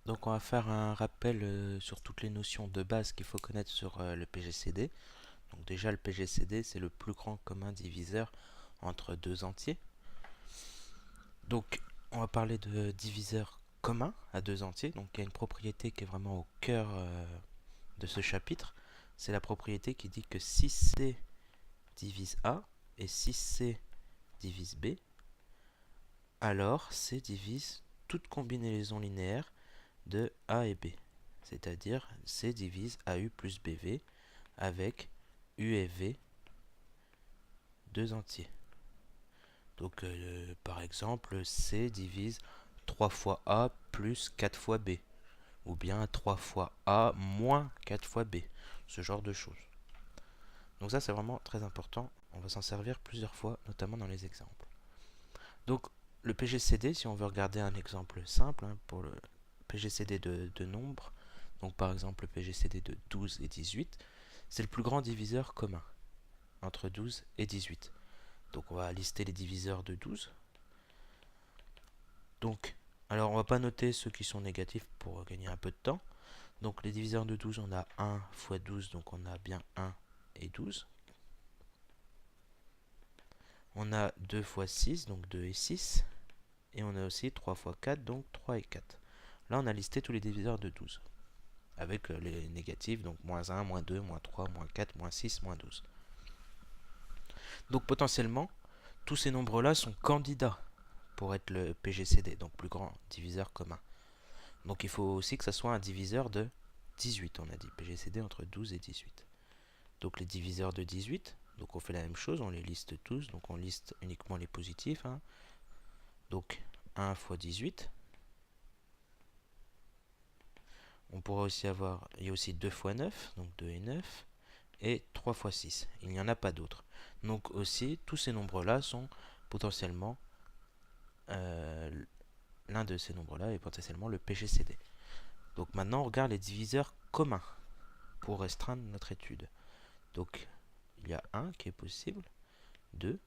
Donc on va faire un rappel sur toutes les notions de base qu'il faut connaître sur le PGCD. Donc déjà le PGCD c'est le plus grand commun diviseur entre deux entiers. Donc on va parler de diviseur commun à deux entiers. Donc il y a une propriété qui est vraiment au cœur de ce chapitre. C'est la propriété qui dit que si C divise A et si C divise B, alors C divise toute combinaison linéaire de A et B. C'est-à-dire C divise AU plus BV avec U et V deux entiers. Donc par exemple C divise 3 fois A plus 4 fois B. Ou bien 3 fois A moins 4 fois B. Ce genre de choses. Donc ça c'est vraiment très important. On va s'en servir plusieurs fois, notamment dans les exemples. Donc le PGCD, si on veut regarder un exemple simple pour le PGCD de nombres, donc par exemple le PGCD de 12 et 18, c'est le plus grand diviseur commun entre 12 et 18. Donc on va lister les diviseurs de 12. Donc, alors on va pas noter ceux qui sont négatifs pour gagner un peu de temps. Donc les diviseurs de 12, on a 1 fois 12, donc on a bien 1 et 12. On a 2 fois 6, donc 2 et 6. Et on a aussi 3 fois 4, donc 3 et 4. Là, on a listé tous les diviseurs de 12. Avec les négatifs, donc moins 1, moins 2, moins 3, moins 4, moins 6, moins 12. Donc potentiellement, tous ces nombres-là sont candidats pour être le PGCD, donc plus grand diviseur commun. Donc il faut aussi que ça soit un diviseur de 18, on a dit, PGCD entre 12 et 18. Donc les diviseurs de 18, donc on fait la même chose, on les liste tous, donc on liste uniquement les positifs. Donc 1 fois 18. On pourra aussi avoir, il y a aussi 2 fois 9, donc 2 et 9, et 3 fois 6. Il n'y en a pas d'autres. Donc aussi, tous ces nombres-là sont potentiellement, euh, l'un de ces nombres-là est potentiellement le PGCD. Donc maintenant, on regarde les diviseurs communs pour restreindre notre étude. Donc il y a 1 qui est possible, 2,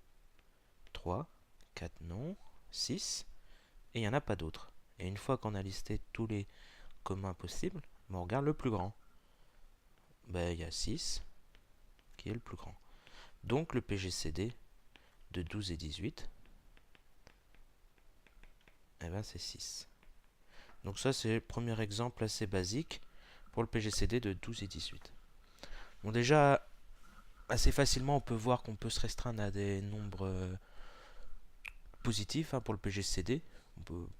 3, 4 non, 6, et il n'y en a pas d'autres. Et une fois qu'on a listé tous les communs possibles, on regarde le plus grand. Ben, il y a 6 qui est le plus grand. Donc le PGCD de 12 et 18, eh ben, c'est 6. Donc ça c'est le premier exemple assez basique pour le PGCD de 12 et 18. Bon déjà, assez facilement on peut voir qu'on peut se restreindre à des nombres positifs pour le PGCD.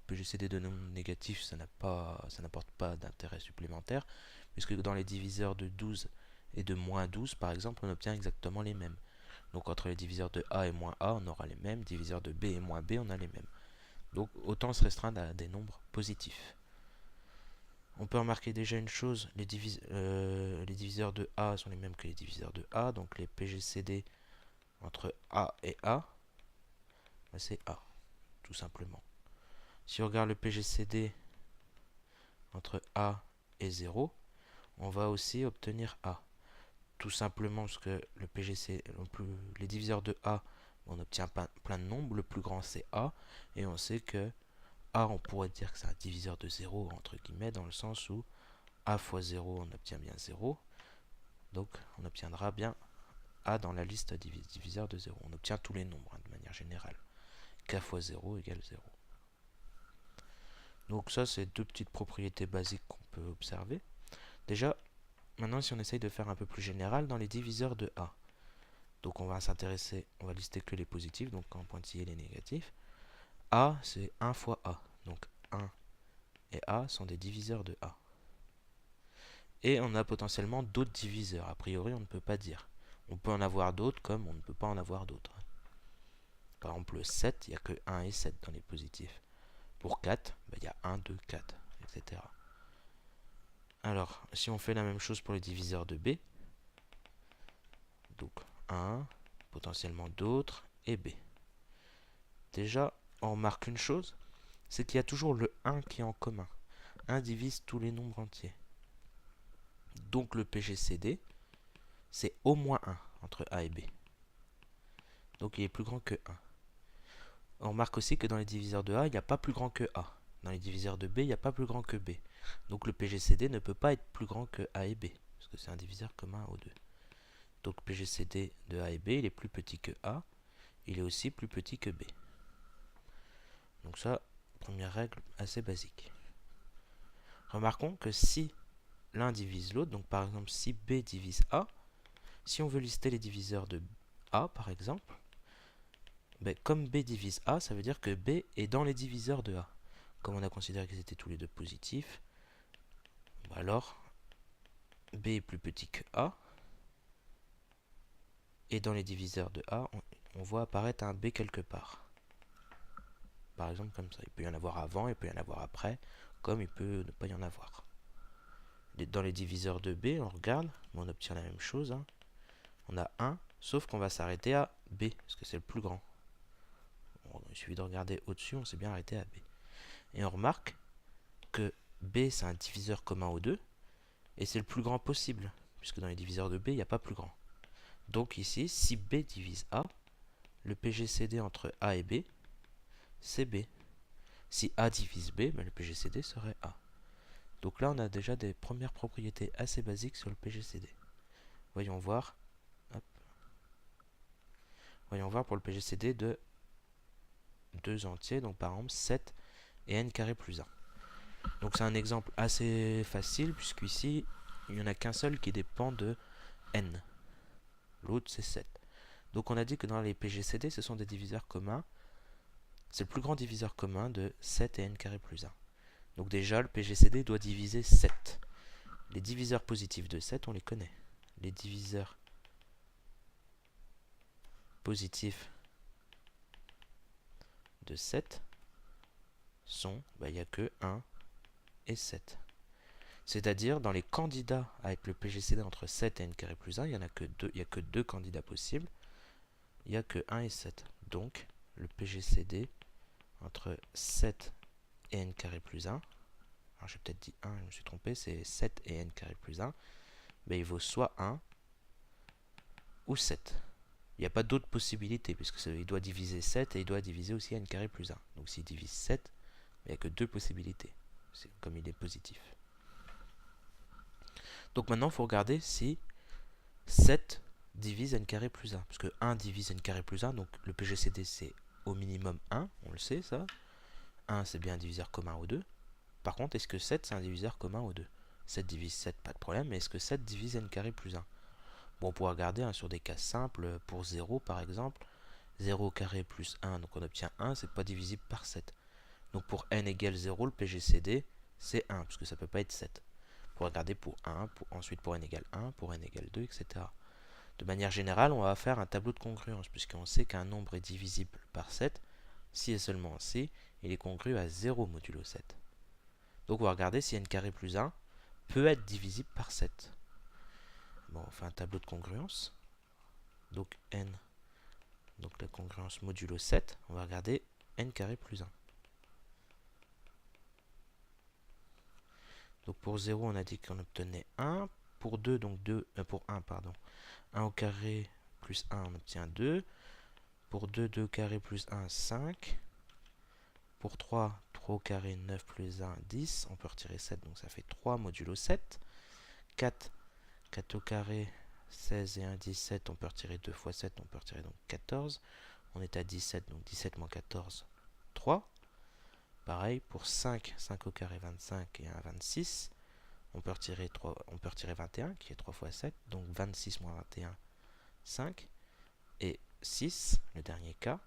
PGCD de nombres négatifs, ça n'apporte pas d'intérêt supplémentaire, puisque dans les diviseurs de 12 et de moins 12, par exemple, on obtient exactement les mêmes. Donc entre les diviseurs de A et moins A, on aura les mêmes. Diviseurs de B et moins B, on a les mêmes. Donc autant se restreindre à des nombres positifs. On peut remarquer déjà une chose, les diviseurs de A sont les mêmes que les diviseurs de A, donc les PGCD entre A et A, ben c'est A, tout simplement. Si on regarde le PGCD entre A et 0, on va aussi obtenir A. Tout simplement parce que le PGC, les diviseurs de A, on obtient plein de nombres, le plus grand c'est A, et on sait que A, on pourrait dire que c'est un diviseur de 0, entre guillemets, dans le sens où A fois 0, on obtient bien 0, donc on obtiendra bien A dans la liste diviseur de 0. On obtient tous les nombres de manière générale. K fois 0 égale 0. Donc ça, c'est deux petites propriétés basiques qu'on peut observer. Déjà, maintenant, si on essaye de faire un peu plus général dans les diviseurs de A. Donc on va s'intéresser, on va lister que les positifs, donc en pointillé les négatifs. A, c'est 1 fois A. Donc 1 et A sont des diviseurs de A. Et on a potentiellement d'autres diviseurs. A priori, on ne peut pas dire. On peut en avoir d'autres comme on ne peut pas en avoir d'autres. Par exemple, 7, il n'y a que 1 et 7 dans les positifs. Pour 4, il y a 1, 2, 4, etc. Alors, si on fait la même chose pour les diviseurs de B, donc 1, potentiellement d'autres, et B. Déjà, on remarque une chose, c'est qu'il y a toujours le 1 qui est en commun. 1 divise tous les nombres entiers. Donc le PGCD, c'est au moins 1 entre A et B. Donc il est plus grand que 1. On remarque aussi que dans les diviseurs de A, il n'y a pas plus grand que A. dans les diviseurs de B, il n'y a pas plus grand que B. Donc le PGCD ne peut pas être plus grand que A et B, parce que c'est un diviseur commun aux deux. Donc PGCD de A et B, il est plus petit que A, il est aussi plus petit que B. Donc ça, première règle assez basique. Remarquons que si l'un divise l'autre, donc par exemple si B divise A, si on veut lister les diviseurs de A par exemple, ben, comme B divise A, ça veut dire que B est dans les diviseurs de A. Comme on a considéré qu'ils étaient tous les deux positifs, ben alors B est plus petit que A, et dans les diviseurs de A, on voit apparaître un B quelque part. Par exemple comme ça, il peut y en avoir avant, il peut y en avoir après, comme il peut ne pas y en avoir. Dans les diviseurs de B, on regarde, on obtient la même chose. Hein. On a 1, sauf qu'on va s'arrêter à B, parce que c'est le plus grand. Bon, il suffit de regarder au-dessus, on s'est bien arrêté à B. Et on remarque que B, c'est un diviseur commun aux deux, et c'est le plus grand possible, puisque dans les diviseurs de B, il n'y a pas plus grand. Donc ici, si B divise A, le PGCD entre A et B, c'est B. Si A divise B, ben le PGCD serait A. Donc là, on a déjà des premières propriétés assez basiques sur le PGCD. Voyons voir. Hop. Voyons voir pour le PGCD de deux entiers, donc par exemple 7 et n carré plus 1. Donc c'est un exemple assez facile, puisqu'ici, il n'y en a qu'un seul qui dépend de n. L'autre, c'est 7. Donc on a dit que dans les PGCD, ce sont des diviseurs communs. C'est le plus grand diviseur commun de 7 et n carré plus 1. Donc déjà, le PGCD doit diviser 7. Les diviseurs positifs de 7, on les connaît. Les diviseurs positifs de 7 sont, il n'y a que 1 et 7. C'est-à-dire, dans les candidats avec le PGCD entre 7 et n carré plus 1, il n'y a que deux candidats possibles. Il n'y a que 1 et 7. Donc, le PGCD entre 7 et n carré plus 1, alors j'ai peut-être dit 1, je me suis trompé, c'est 7 et n carré plus 1, il vaut soit 1 ou 7. Il n'y a pas d'autre possibilité, puisqu'il doit diviser 7 et il doit diviser aussi n carré plus 1. Donc s'il divise 7, il n'y a que deux possibilités, comme il est positif. Donc maintenant, il faut regarder si 7 divise n carré plus 1, parce que 1 divise n carré plus 1, donc le PGCD c'est au minimum 1, on le sait ça. 1 c'est bien un diviseur commun aux deux. Par contre, est-ce que 7 c'est un diviseur commun aux deux? 7 divise 7, pas de problème, mais est-ce que 7 divise n carré plus 1? Bon, on pourra regarder hein, sur des cas simples, pour 0 par exemple, 0 carré plus 1, donc on obtient 1, c'est pas divisible par 7. Donc pour n égale 0, le PGCD c'est 1, parce que ça peut pas être 7. Pour regarder pour 1, ensuite pour n égale 1, pour n égale 2, etc. De manière générale, on va faire un tableau de congruence, puisqu'on sait qu'un nombre est divisible par 7, si et seulement si il est congru à 0 modulo 7. Donc on va regarder si n carré plus 1 peut être divisible par 7. Bon, on fait un tableau de congruence. Donc n, donc la congruence modulo 7, on va regarder n carré plus 1. Donc pour 0, on a dit qu'on obtenait 1. Pour 2, donc pour 1, pardon. 1 au carré plus 1, on obtient 2. Pour 2, 2 au carré plus 1, 5. Pour 3, 3 au carré, 9 plus 1, 10. On peut retirer 7, donc ça fait 3 modulo 7. 4, 4 au carré, 16 et 1, 17. On peut retirer 2 fois 7, on peut retirer donc 14. On est à 17, donc 17 moins 14, 3. Pareil, pour 5, 5 au carré, 25 et 1, 26. On peut retirer 21, qui est 3 fois 7. Donc 26 moins 21, 5. Et 6, le dernier cas.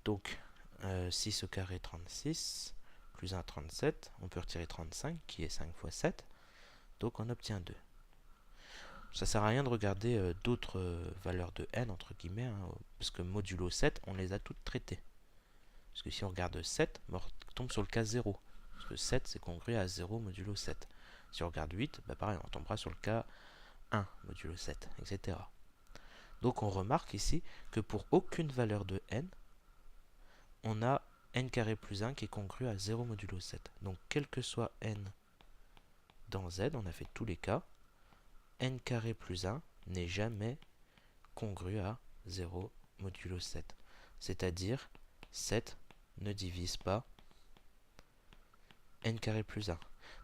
Donc 6 au carré, 36. Plus 1, 37. On peut retirer 35, qui est 5 fois 7. Donc on obtient 2. Ça sert à rien de regarder d'autres valeurs de n, entre guillemets, hein, parce que modulo 7, on les a toutes traitées. Parce que si on regarde 7, on tombe sur le cas 0. Parce que 7, c'est congru à 0 modulo 7. Si on regarde 8, pareil, on tombera sur le cas 1 modulo 7, etc. Donc on remarque ici que pour aucune valeur de n, on a n carré plus 1 qui est congru à 0 modulo 7. Donc quel que soit n dans z, on a fait tous les cas, n carré plus 1 n'est jamais congru à 0 modulo 7. C'est-à-dire 7 ne divise pas n carré plus 1.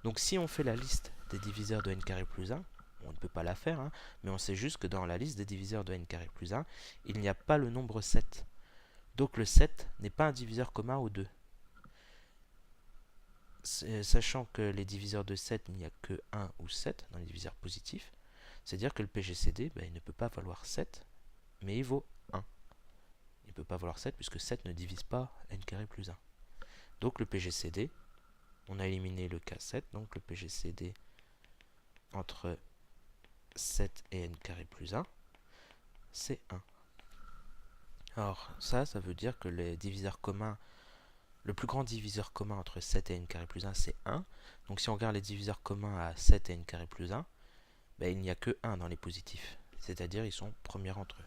Donc si on fait la liste des diviseurs de n carré plus 1, on ne peut pas la faire, hein, mais on sait juste que dans la liste des diviseurs de n carré plus 1, il n'y a pas le nombre 7. Donc le 7 n'est pas un diviseur commun aux deux. Sachant que les diviseurs de 7, il n'y a que 1 ou 7 dans les diviseurs positifs, c'est-à-dire que le PGCD, il ne peut pas valoir 7, mais il vaut 1. Il ne peut pas valoir 7 puisque 7 ne divise pas n carré plus 1. Donc le PGCD, on a éliminé le cas 7, donc le PGCD entre 7 et n carré plus 1, c'est 1. Alors ça veut dire que les diviseurs communs, le plus grand diviseur commun entre 7 et n carré plus 1, c'est 1. Donc si on regarde les diviseurs communs à 7 et n carré plus 1, il n'y a que 1 dans les positifs. C'est-à-dire ils sont premiers entre eux.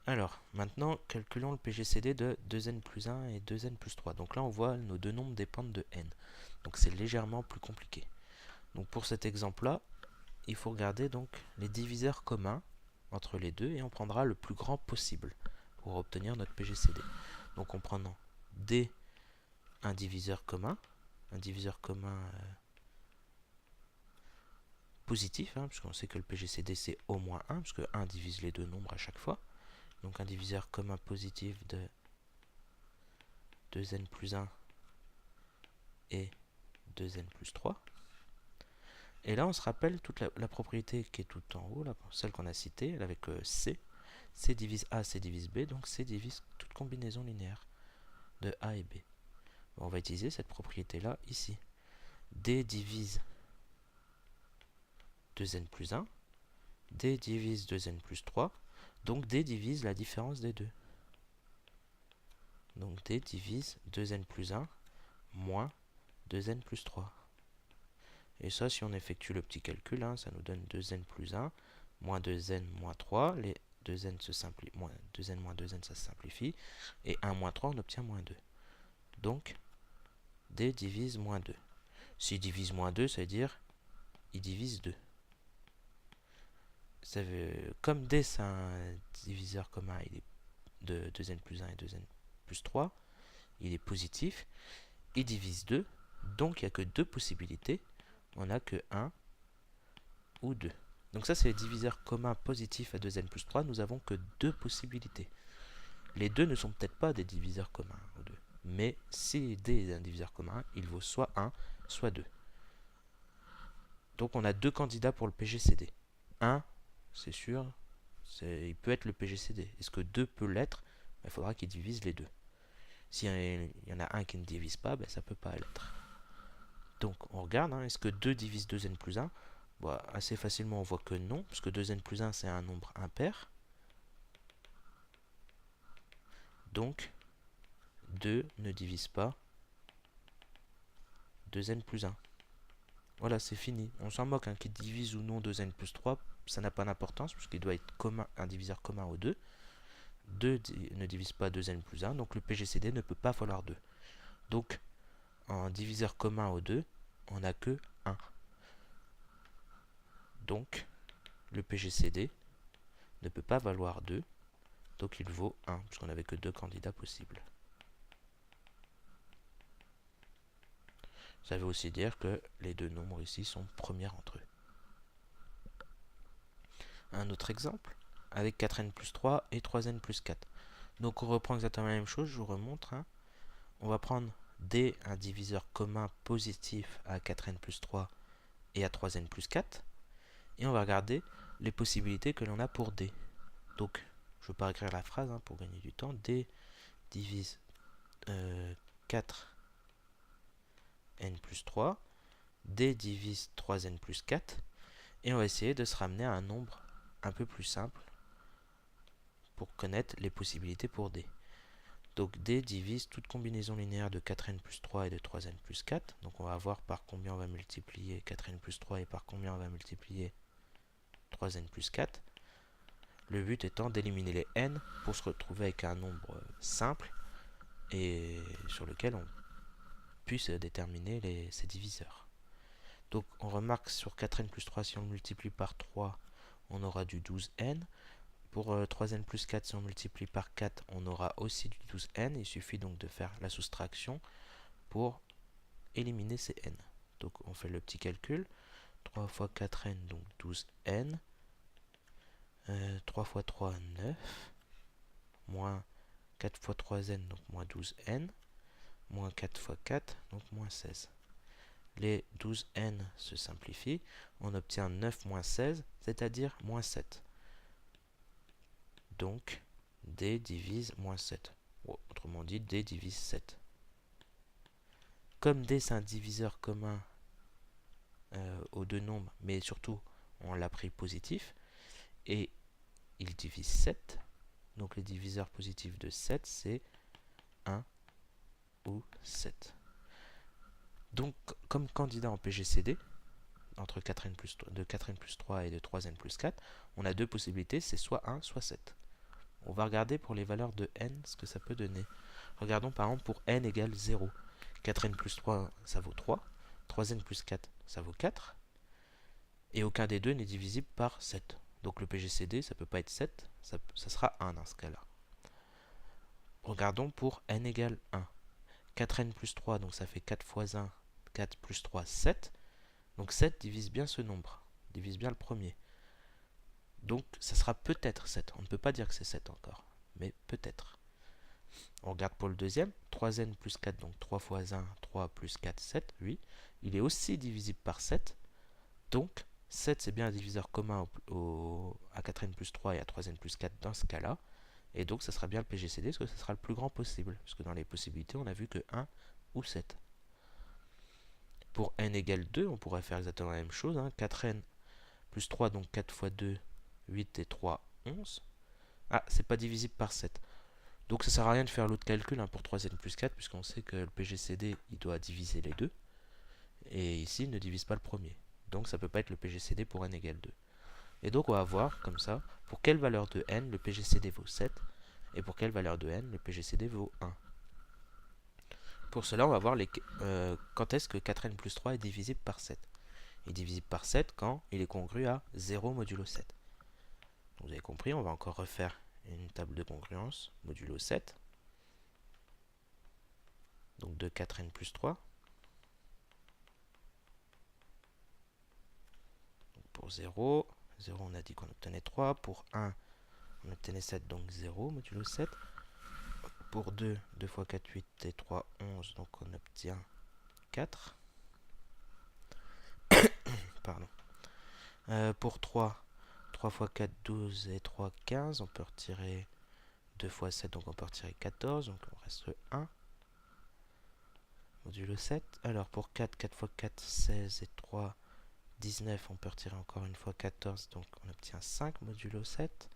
Alors, maintenant, calculons le PGCD de 2n plus 1 et 2n plus 3. Donc là, on voit nos deux nombres dépendent de n. Donc c'est légèrement plus compliqué. Donc pour cet exemple-là, il faut regarder donc les diviseurs communs entre les deux et on prendra le plus grand possible pour obtenir notre PGCD. Donc en prenant D, un diviseur commun positif, hein, puisqu'on sait que le PGCD c'est au moins 1, puisque 1 divise les deux nombres à chaque fois. Donc un diviseur commun positif de 2n plus 1 et 2n plus 3. Et là, on se rappelle toute la propriété qui est tout en haut, là, celle qu'on a citée, avec C. C divise A, C divise B, donc C divise toute combinaison linéaire de A et B. On va utiliser cette propriété-là ici. D divise 2n plus 1, D divise 2n plus 3, donc D divise la différence des deux. Donc D divise 2n plus 1 moins 2n plus 3. Et ça, si on effectue le petit calcul, hein, ça nous donne 2n plus 1 moins 2n moins 3. Les 2n se simplifient, 2n moins 2n, ça se simplifie. Et 1 moins 3, on obtient moins 2. Donc, D divise moins 2. S'il divise moins 2, ça veut dire il divise 2. Comme D, c'est un diviseur commun, il est de 2n plus 1 et 2n plus 3, il est positif, il divise 2, donc il n'y a que deux possibilités, on n'a que 1 ou 2. Donc ça, c'est les diviseurs communs positifs à 2n plus 3, nous avons que deux possibilités. Les deux ne sont peut-être pas des diviseurs communs aux deux, mais si D est un diviseur commun, il vaut soit 1, soit 2. Donc on a deux candidats pour le PGCD. 1, c'est sûr, il peut être le PGCD. Est-ce que 2 peut l'être? Il faudra qu'il divise les deux. S'il y en a un qui ne divise pas, ça ne peut pas l'être. Donc on regarde, est-ce que 2 divise 2n plus 1? Assez facilement on voit que non, parce que 2n plus 1 c'est un nombre impair. Donc 2 ne divise pas 2n plus 1. Voilà, c'est fini. On s'en moque, qu'il divise ou non 2n plus 3, ça n'a pas d'importance, puisqu'il doit être commun, un diviseur commun aux deux. 2 ne divise pas 2n plus 1, donc le PGCD ne peut pas valoir 2. Donc, en diviseur commun aux deux, on n'a que 1. Donc, le PGCD ne peut pas valoir 2, donc il vaut 1, puisqu'on n'avait que deux candidats possibles. Ça veut aussi dire que les deux nombres ici sont premiers entre eux. Un autre exemple, avec 4n plus 3 et 3n plus 4. Donc on reprend exactement la même chose, je vous remontre. On va prendre D, un diviseur commun positif à 4n plus 3 et à 3n plus 4. Et on va regarder les possibilités que l'on a pour D. Donc, je ne vais pas écrire la phrase pour gagner du temps. D divise 4n plus 3. D divise 3n plus 4. Et on va essayer de se ramener à un nombre un peu plus simple pour connaître les possibilités pour D. Donc D divise toute combinaison linéaire de 4n plus 3 et de 3n plus 4. Donc on va voir par combien on va multiplier 4n plus 3 et par combien on va multiplier 3n plus 4. Le but étant d'éliminer les n pour se retrouver avec un nombre simple et sur lequel on puisse déterminer ses diviseurs. Donc on remarque sur 4n plus 3, si on le multiplie par 3, on aura du 12n. Pour 3n plus 4, si on multiplie par 4, on aura aussi du 12n. Il suffit donc de faire la soustraction. pour éliminer ces n. Donc on fait le petit calcul. 3 fois 4n, donc 12n. 3 fois 3, 9. Moins 4 fois 3n, donc moins 12n. Moins 4 fois 4, donc moins 16. Les 12n se simplifient. On obtient 9 moins 16, c'est-à-dire moins 7. Donc, d divise moins 7. Autrement dit, d divise 7. Comme d c'est un diviseur commun aux deux nombres, mais surtout on l'a pris positif, et il divise 7. Donc les diviseurs positifs de 7, c'est 1 ou 7. Donc, comme candidat en PGCD, entre 4n plus 3, de 4n plus 3 et de 3n plus 4, on a deux possibilités, c'est soit 1, soit 7. On va regarder pour les valeurs de n ce que ça peut donner. Regardons par exemple pour n égale 0. 4n plus 3, ça vaut 3. 3n plus 4, ça vaut 4. Et aucun des deux n'est divisible par 7. Donc le PGCD, ça ne peut pas être 7, ça sera 1 dans ce cas-là. Regardons pour n égale 1. 4n plus 3, donc ça fait 4 fois 1, 4 plus 3, 7. Donc 7 divise bien ce nombre, divise bien le premier. Donc ça sera peut-être 7. On ne peut pas dire que c'est 7 encore, mais peut-être. On regarde pour le deuxième. 3n plus 4, donc 3 fois 1, 3 plus 4, 7, oui. Il est aussi divisible par 7. Donc 7 c'est bien un diviseur commun à 4n plus 3 et à 3n plus 4 dans ce cas-là. Et donc ça sera bien le PGCD parce que ce sera le plus grand possible. Parce que dans les possibilités, on a vu que 1 ou 7. Pour n égale 2, on pourrait faire exactement la même chose. 4n plus 3, donc 4 fois 2, 8 et 3, 11. Ah, c'est pas divisible par 7. Donc ça sert à rien de faire l'autre calcul pour 3n plus 4, puisqu'on sait que le PGCD, il doit diviser les deux. Et ici, il ne divise pas le premier. Donc ça peut pas être le PGCD pour n égale 2. Et donc on va voir, comme ça, pour quelle valeur de n le PGCD vaut 7, et pour quelle valeur de n le PGCD vaut 1. Pour cela, on va voir quand est-ce que 4n plus 3 est divisible par 7. Il est divisible par 7 quand il est congru à 0 modulo 7. Donc, vous avez compris, on va encore refaire une table de congruence, modulo 7. Donc de 4n plus 3. Donc pour 0, 0 on a dit qu'on obtenait 3. Pour 1, on obtenait 7, donc 0 modulo 7. Pour 2, 2 fois 4, 8 et 3, 11, donc on obtient 4. Pardon. Pour 3, 3 fois 4, 12 et 3, 15. On peut retirer 2 fois 7, donc on peut retirer 14. Donc on reste 1. Modulo 7. Alors pour 4, 4 fois 4, 16 et 3, 19. On peut retirer encore une fois 14, donc on obtient 5 modulo 7.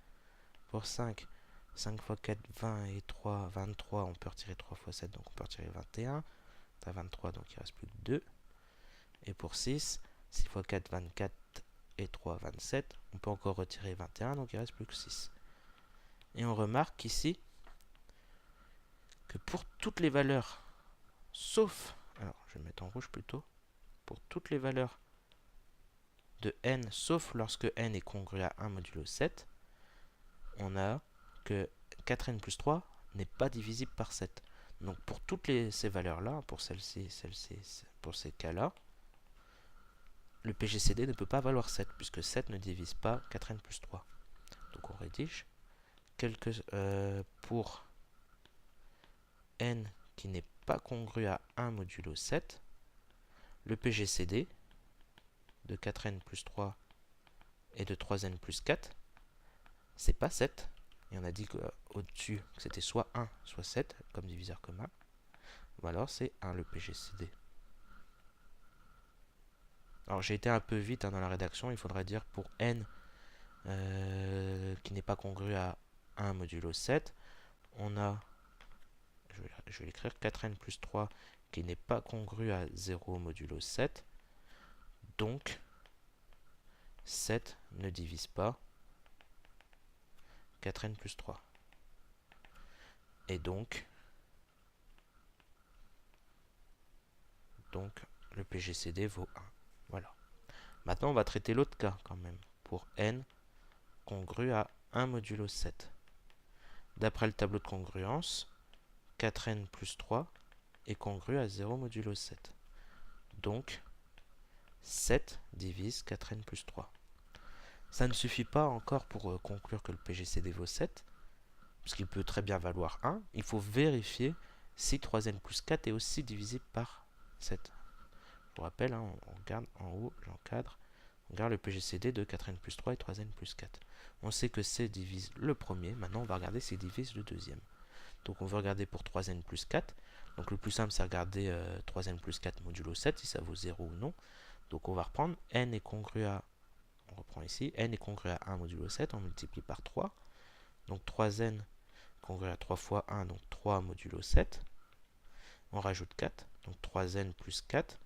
Pour 5, 5 fois 4, 20 et 3, 23. On peut retirer 3 fois 7, donc on peut retirer 21. On a 23, donc il ne reste plus que 2. Et pour 6, 6 fois 4, 24 et 3, 27. On peut encore retirer 21, donc il ne reste plus que 6. Et on remarque ici que pour toutes les valeurs, sauf, alors je vais mettre en rouge plutôt, pour toutes les valeurs de n, sauf lorsque n est congru à 1 modulo 7, on a que 4n plus 3 n'est pas divisible par 7. Donc pour toutes ces valeurs-là, pour celle-ci, pour ces cas-là, le PGCD ne peut pas valoir 7, puisque 7 ne divise pas 4n plus 3. Donc on rédige. Pour n qui n'est pas congru à 1 modulo 7, le PGCD de 4n plus 3 et de 3n plus 4, c'est pas 7. Et on a dit qu'au-dessus, que c'était soit 1, soit 7, comme diviseur commun. Ou alors c'est 1 le PGCD. Alors j'ai été un peu vite dans la rédaction, il faudrait dire pour n qui n'est pas congru à 1 modulo 7, on a, je vais l'écrire, 4n plus 3 qui n'est pas congru à 0 modulo 7, donc 7 ne divise pas 4n plus 3. Et donc le PGCD vaut 1. Voilà. Maintenant, on va traiter l'autre cas quand même, pour n congru à 1 modulo 7. D'après le tableau de congruence, 4n plus 3 est congru à 0 modulo 7. Donc, 7 divise 4n plus 3. Ça ne suffit pas encore pour conclure que le PGCD vaut 7, parce qu'il peut très bien valoir 1. Il faut vérifier si 3n plus 4 est aussi divisible par 7. Je vous rappelle, hein, on regarde en haut, j'encadre, on regarde le PGCD de 4n plus 3 et 3n plus 4. On sait que C divise le premier, maintenant on va regarder s'il divise le deuxième. Donc on veut regarder pour 3n plus 4. Donc le plus simple c'est regarder 3n plus 4 modulo 7, si ça vaut 0 ou non. Donc on va reprendre, n est congru à, on reprend ici, n est congru à 1 modulo 7, on multiplie par 3. Donc 3n congru à 3 fois 1, donc 3 modulo 7. On rajoute 4, donc 3n plus 4,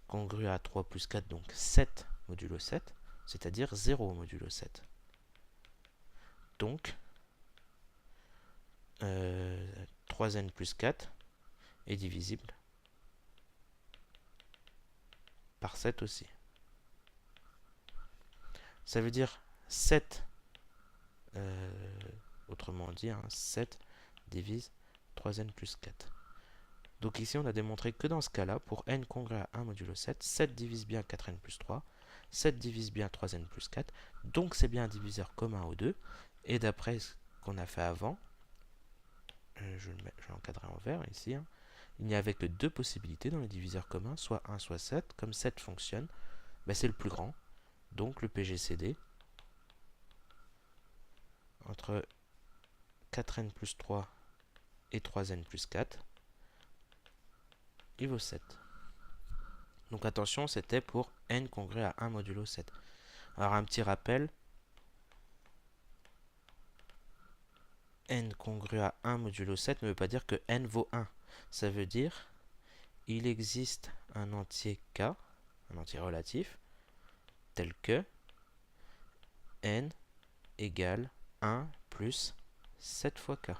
congru à 3 plus 4, donc 7 modulo 7, c'est-à-dire 0 modulo 7. Donc, 3n plus 4 est divisible par 7 aussi. Ça veut dire 7, autrement dit, 7 divise 3n plus 4. Donc ici, on a démontré que dans ce cas-là, pour n congru à 1 modulo 7, 7 divise bien 4n plus 3, 7 divise bien 3n plus 4, donc c'est bien un diviseur commun aux deux. Et d'après ce qu'on a fait avant, je vais l'encadrer en vert ici, il n'y avait que deux possibilités dans les diviseurs communs, soit 1, soit 7. Comme 7 fonctionne, c'est le plus grand. Donc le PGCD entre 4n plus 3 et 3n plus 4, il vaut 7. Donc attention, c'était pour n congru à 1 modulo 7. Alors un petit rappel, n congru à 1 modulo 7 ne veut pas dire que n vaut 1. Ça veut dire il existe un entier k, un entier relatif, tel que n égale 1 plus 7 fois k.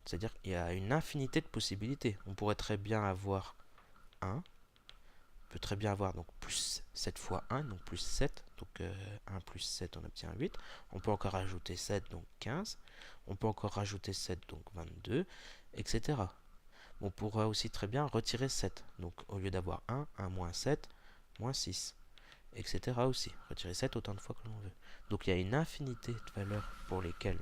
C'est-à-dire qu'il y a une infinité de possibilités. On pourrait très bien avoir 1, on peut très bien avoir donc plus 7 fois 1, donc plus 7, donc 1 plus 7, on obtient 8. On peut encore rajouter 7, donc 15. On peut encore rajouter 7, donc 22, etc. On pourra aussi très bien retirer 7. Donc au lieu d'avoir 1, 1 moins 7, moins 6, etc. aussi. Retirer 7 autant de fois que l'on veut. Donc il y a une infinité de valeurs pour lesquelles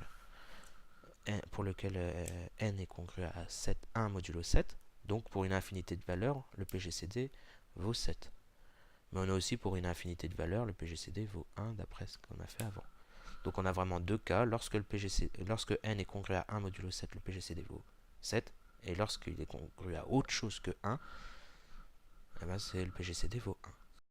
n est congru à 7, 1 modulo 7. Donc pour une infinité de valeurs, le PGCD vaut 7. Mais on a aussi pour une infinité de valeurs, le PGCD vaut 1 d'après ce qu'on a fait avant. Donc on a vraiment deux cas. Lorsque n est congru à 1 modulo 7, le PGCD vaut 7. Et lorsqu'il est congru à autre chose que 1, le PGCD vaut 1.